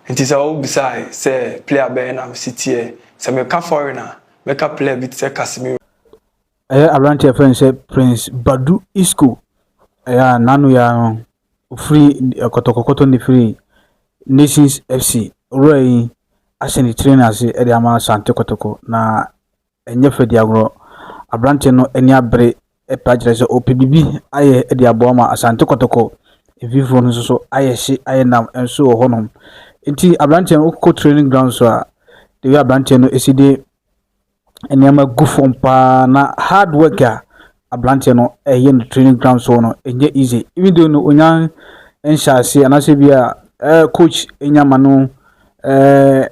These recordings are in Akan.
Nti sa o beside say player be na city say me ka foreigner me ka player bit say Casemiro Abrante friend say Prince Badu Isco nanu ya no free kotokoto ni free Nations FC right aseni trainers e de ama Asante Kotoko na enye fedi agro Abrante no eni abre e pagire say OPBB aye e de abo ma Asante Kotoko vivro no so aye hye aye nam enso ho honom nti Abrante no ko training ground so a de wi Abrante no eside enema gufon pa na hard worker Abrante no eye no training ground so no enye easy even though no onyan enhyase anase bia coach enyama no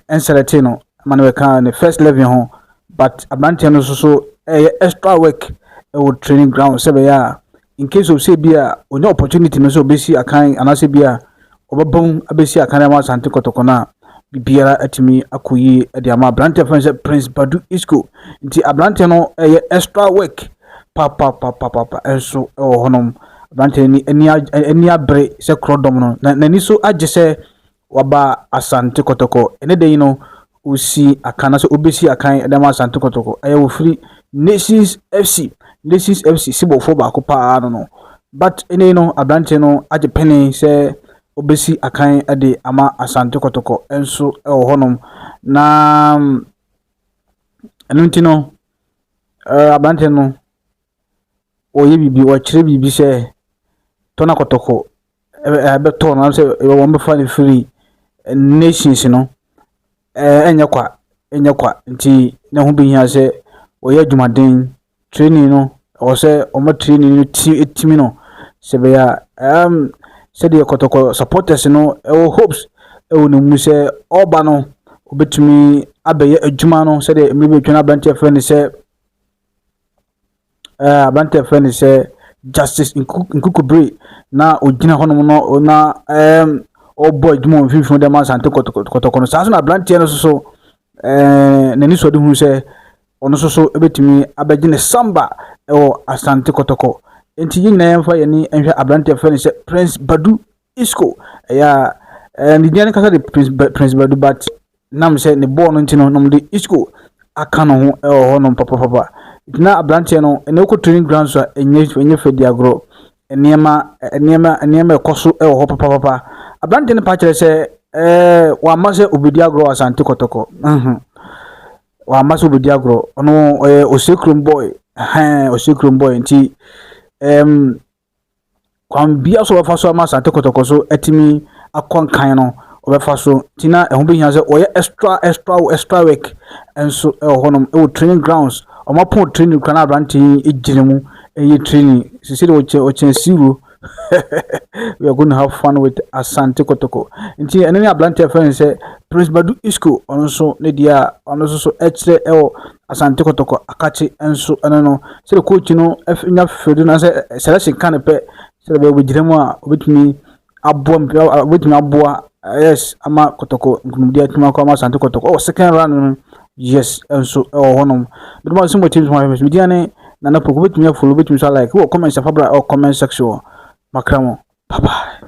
enselete no manu we kan the first level ho but Abrante no so extra work e training ground se be ya in case of say bia onya opportunity no so besi akan anase bia obabon abesi akan ma Asante Kotoko na bibiara atimi akoyi de ama Abrante friend Prince Badu Isco nti Abrante no extra work pa enso honom Abrante ni eni abre se krodom no na ni so agese waba Asante Kotoko ene de no usi akana so obesi akan de ma Asante Kotoko wo free Nations FC sibofo ba ko pa no but ene no Abrante no age penny se obesi akan de ama Asante Kotoko enso honom na enunti no Abrante no oye bibi o kire bibi se tona Kotoko be to na se wo mbe fa free Nations no enye kwa nti na hu bi hia se oye adwumaden training no o se o ma training no timi no se be ya se de Kotoko supporters no hopes no mu se oba no obetumi abeye adwuma no se de mebe twena Abrante friend se Justice Nkukubre na ogina hono no na boy dum fifi de ma Asante Kotoko no sa so na Abrante no so nani so de hu se ono so ebetumi abegine samba Asante Kotoko enti yin na yemfa yani enhwe Abrante friend se Prince Badu Isco ni diane kasa de Prince Badu but nam se ne ball no ntino nom de Isco aka no ho no papa na Abrante no ene ko training ground so enye fedi agro enema ekoso ho papa Abrante ne pa kire se wa mase obedi agro Asante Kotoko wa mase obedi agro ono Osekrum boy nti kwambia so fa so ma Asante Kotoko so etimi akonkan no obefa so tina ehun be hia se oye extra work enso honom training grounds o ma pon training kwana Abrante ejire mu training sisi de o zero we are going to have fun with Asante Kotoko nti eneni Abrante friend say Prince Badu Isco ono so ne dia ono so extra Asante Kotoko akachi enso no se de coach no nya fedu na se selection kan pe se be ejire mu a obetumi aboa yes ama Kotoko nkumdia tuma kwa Asante Kotoko second round yes enso honom but mo some teams mo media ne na na poko betumi follow betumi so like comment sa fabra or comment section makramo bye bye.